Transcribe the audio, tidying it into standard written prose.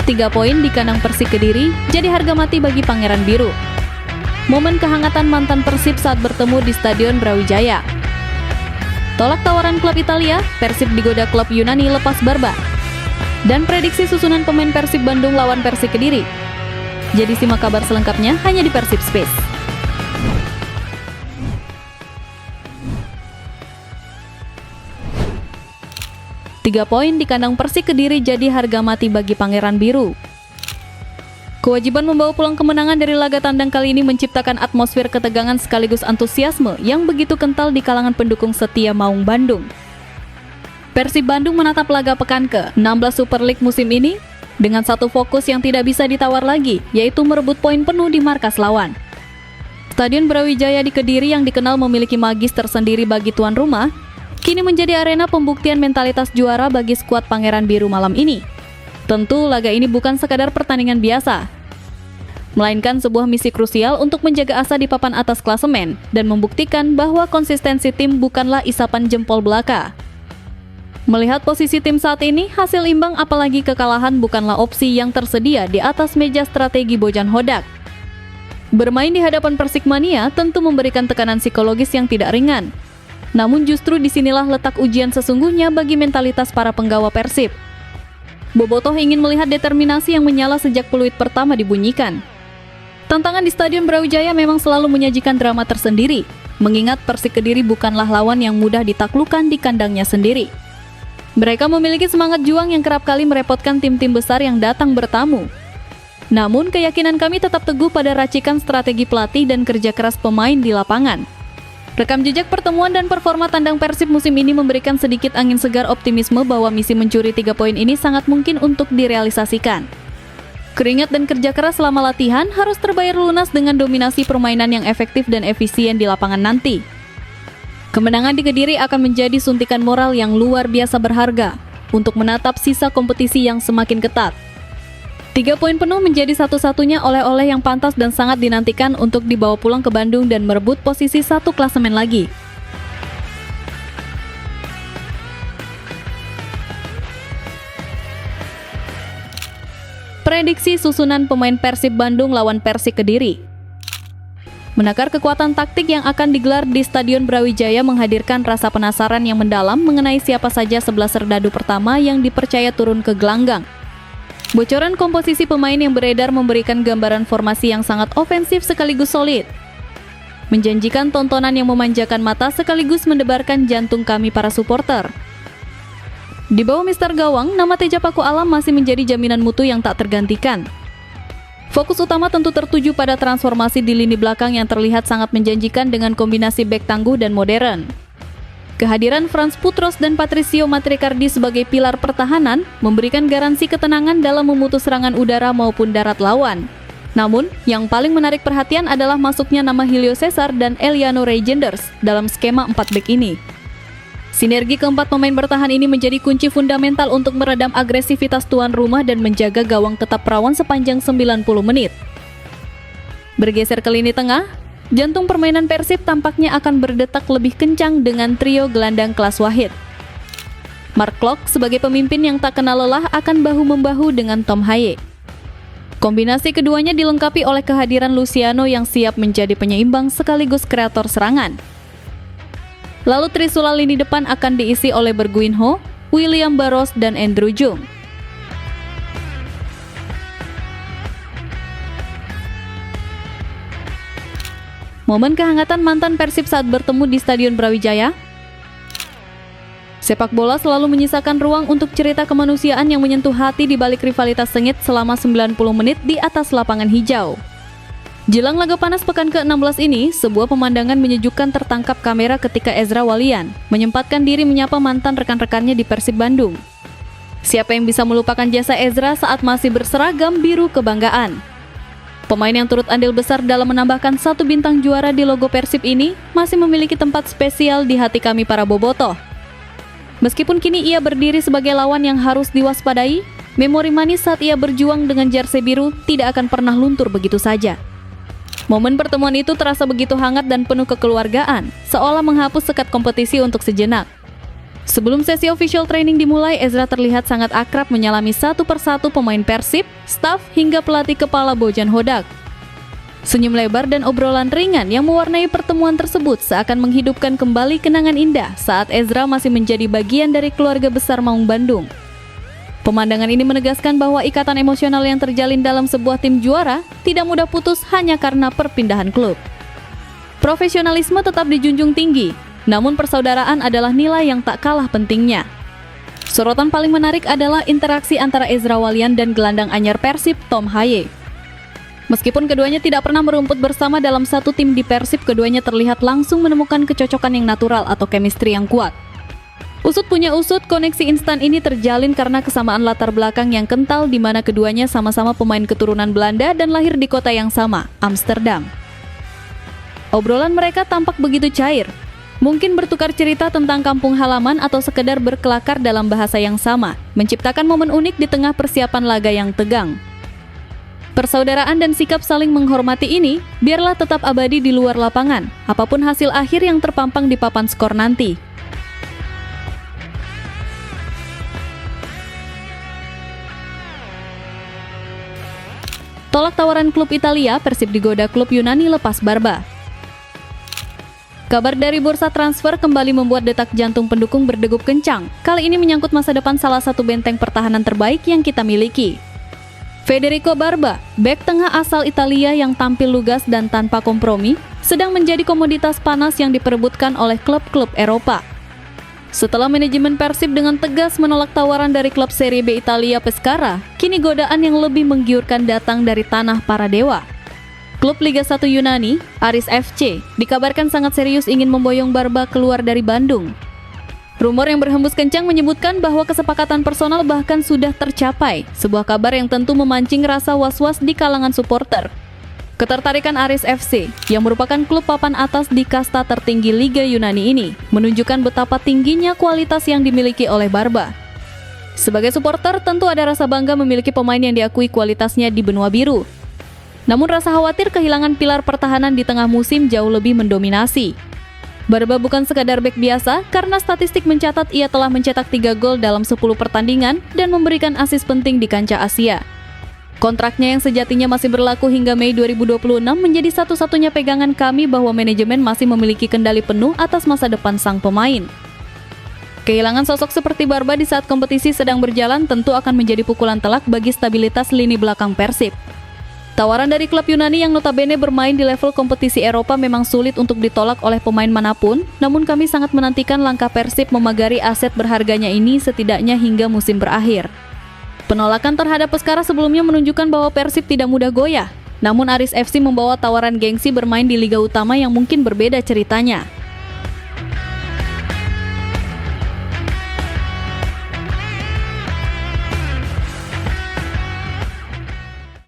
3 poin di kandang Persik Kediri jadi harga mati bagi Pangeran Biru. Momen kehangatan mantan Persib saat bertemu di Stadion Brawijaya. Tolak tawaran klub Italia, Persib digoda klub Yunani lepas Barba. Dan prediksi susunan pemain Persib Bandung lawan Persik Kediri. Jadi simak kabar selengkapnya hanya di Persib Space. Tiga poin di kandang Persik Kediri jadi harga mati bagi Pangeran Biru. Kewajiban membawa pulang kemenangan dari laga tandang kali ini menciptakan atmosfer ketegangan sekaligus antusiasme yang begitu kental di kalangan pendukung setia Maung Bandung. Persib Bandung menatap laga pekan ke-16 Super League musim ini dengan satu fokus yang tidak bisa ditawar lagi, yaitu merebut poin penuh di markas lawan. Stadion Brawijaya di Kediri yang dikenal memiliki magis tersendiri bagi tuan rumah, kini menjadi arena pembuktian mentalitas juara bagi skuad Pangeran Biru malam ini. Tentu laga ini bukan sekadar pertandingan biasa, melainkan sebuah misi krusial untuk menjaga asa di papan atas klasemen dan membuktikan bahwa konsistensi tim bukanlah isapan jempol belaka. Melihat posisi tim saat ini, hasil imbang apalagi kekalahan bukanlah opsi yang tersedia di atas meja strategi Bojan Hodak. Bermain di hadapan Persikmania tentu memberikan tekanan psikologis yang tidak ringan. Namun justru disinilah letak ujian sesungguhnya bagi mentalitas para penggawa Persib. Bobotoh ingin melihat determinasi yang menyala sejak peluit pertama dibunyikan. Tantangan di Stadion Brawijaya memang selalu menyajikan drama tersendiri, mengingat Persik Kediri bukanlah lawan yang mudah ditaklukkan di kandangnya sendiri. Mereka memiliki semangat juang yang kerap kali merepotkan tim-tim besar yang datang bertamu. Namun keyakinan kami tetap teguh pada racikan strategi pelatih dan kerja keras pemain di lapangan. Rekam jejak pertemuan dan performa tandang Persib musim ini memberikan sedikit angin segar optimisme bahwa misi mencuri 3 poin ini sangat mungkin untuk direalisasikan. Keringat dan kerja keras selama latihan harus terbayar lunas dengan dominasi permainan yang efektif dan efisien di lapangan nanti. Kemenangan di Kediri akan menjadi suntikan moral yang luar biasa berharga untuk menatap sisa kompetisi yang semakin ketat. 3 poin penuh menjadi satu-satunya oleh-oleh yang pantas dan sangat dinantikan untuk dibawa pulang ke Bandung dan merebut posisi 1 klasemen lagi. Prediksi susunan pemain Persib Bandung lawan Persik Kediri. Menakar kekuatan taktik yang akan digelar di Stadion Brawijaya menghadirkan rasa penasaran yang mendalam mengenai siapa saja 11 serdadu pertama yang dipercaya turun ke gelanggang. Bocoran komposisi pemain yang beredar memberikan gambaran formasi yang sangat ofensif sekaligus solid. Menjanjikan tontonan yang memanjakan mata sekaligus mendebarkan jantung kami para supporter. Di bawah Mister Gawang, nama Teja Paku Alam masih menjadi jaminan mutu yang tak tergantikan. Fokus utama tentu tertuju pada transformasi di lini belakang yang terlihat sangat menjanjikan dengan kombinasi bek tangguh dan modern. Kehadiran Frans Putros dan Patricio Matricardi sebagai pilar pertahanan memberikan garansi ketenangan dalam memutus serangan udara maupun darat lawan. Namun, yang paling menarik perhatian adalah masuknya nama Julio Cesar dan Eliano Reijenders dalam skema 4 bek ini. Sinergi keempat pemain bertahan ini menjadi kunci fundamental untuk meredam agresivitas tuan rumah dan menjaga gawang tetap rawan sepanjang 90 menit. Bergeser ke lini tengah, jantung permainan Persib tampaknya akan berdetak lebih kencang dengan trio gelandang kelas Wahid. Mark Klok sebagai pemimpin yang tak kenal lelah akan bahu-membahu dengan Tom Haye. Kombinasi keduanya dilengkapi oleh kehadiran Luciano yang siap menjadi penyeimbang sekaligus kreator serangan. Lalu trisula lini depan akan diisi oleh Berguinho, William Barros, dan Andrew Jung. Momen kehangatan mantan Persib saat bertemu di Stadion Brawijaya. Sepak bola selalu menyisakan ruang untuk cerita kemanusiaan yang menyentuh hati di balik rivalitas sengit selama 90 menit di atas lapangan hijau. Jelang laga panas pekan ke-16 ini, sebuah pemandangan menyejukkan tertangkap kamera ketika Ezra Walian menyempatkan diri menyapa mantan rekan-rekannya di Persib Bandung. Siapa yang bisa melupakan jasa Ezra saat masih berseragam biru kebanggaan? Pemain yang turut andil besar dalam menambahkan 1 bintang juara di logo Persib ini masih memiliki tempat spesial di hati kami para bobotoh. Meskipun kini ia berdiri sebagai lawan yang harus diwaspadai, memori manis saat ia berjuang dengan jersey biru tidak akan pernah luntur begitu saja. Momen pertemuan itu terasa begitu hangat dan penuh kekeluargaan, seolah menghapus sekat kompetisi untuk sejenak. Sebelum sesi official training dimulai, Ezra terlihat sangat akrab menyalami satu persatu pemain Persib, staf, hingga pelatih kepala Bojan Hodak. Senyum lebar dan obrolan ringan yang mewarnai pertemuan tersebut seakan menghidupkan kembali kenangan indah saat Ezra masih menjadi bagian dari keluarga besar Maung Bandung. Pemandangan ini menegaskan bahwa ikatan emosional yang terjalin dalam sebuah tim juara tidak mudah putus hanya karena perpindahan klub. Profesionalisme tetap dijunjung tinggi, namun persaudaraan adalah nilai yang tak kalah pentingnya. Sorotan paling menarik adalah interaksi antara Ezra Walian dan gelandang anyar Persib, Tom Haye. Meskipun keduanya tidak pernah merumput bersama dalam satu tim di Persib, keduanya terlihat langsung menemukan kecocokan yang natural atau chemistry yang kuat. Usut punya usut, koneksi instan ini terjalin karena kesamaan latar belakang yang kental di mana keduanya sama-sama pemain keturunan Belanda dan lahir di kota yang sama, Amsterdam. Obrolan mereka tampak begitu cair. Mungkin bertukar cerita tentang kampung halaman atau sekedar berkelakar dalam bahasa yang sama, menciptakan momen unik di tengah persiapan laga yang tegang. Persaudaraan dan sikap saling menghormati ini biarlah tetap abadi di luar lapangan, apapun hasil akhir yang terpampang di papan skor nanti. Tolak tawaran klub Italia, Persib digoda klub Yunani lepas Barba. Kabar dari bursa transfer kembali membuat detak jantung pendukung berdegup kencang. Kali ini menyangkut masa depan salah satu benteng pertahanan terbaik yang kita miliki. Federico Barba, bek tengah asal Italia yang tampil lugas dan tanpa kompromi, sedang menjadi komoditas panas yang diperebutkan oleh klub-klub Eropa. Setelah manajemen Persib dengan tegas menolak tawaran dari klub Serie B Italia Pescara, kini godaan yang lebih menggiurkan datang dari tanah para dewa. Klub Liga 1 Yunani, Aris FC, dikabarkan sangat serius ingin memboyong Barba keluar dari Bandung. Rumor yang berhembus kencang menyebutkan bahwa kesepakatan personal bahkan sudah tercapai, sebuah kabar yang tentu memancing rasa was-was di kalangan supporter. Ketertarikan Aris FC, yang merupakan klub papan atas di kasta tertinggi Liga Yunani ini, menunjukkan betapa tingginya kualitas yang dimiliki oleh Barba. Sebagai supporter, tentu ada rasa bangga memiliki pemain yang diakui kualitasnya di benua biru. Namun rasa khawatir kehilangan pilar pertahanan di tengah musim jauh lebih mendominasi. Barba bukan sekadar bek biasa karena statistik mencatat ia telah mencetak 3 gol dalam 10 pertandingan dan memberikan asis penting di kancah Asia. Kontraknya yang sejatinya masih berlaku hingga Mei 2026 menjadi satu-satunya pegangan kami bahwa manajemen masih memiliki kendali penuh atas masa depan sang pemain. Kehilangan sosok seperti Barba di saat kompetisi sedang berjalan tentu akan menjadi pukulan telak bagi stabilitas lini belakang Persib. Tawaran dari klub Yunani yang notabene bermain di level kompetisi Eropa memang sulit untuk ditolak oleh pemain manapun, namun kami sangat menantikan langkah Persib memagari aset berharganya ini setidaknya hingga musim berakhir. Penolakan terhadap Pescara sebelumnya menunjukkan bahwa Persib tidak mudah goyah, namun Aris FC membawa tawaran gengsi bermain di Liga Utama yang mungkin berbeda ceritanya.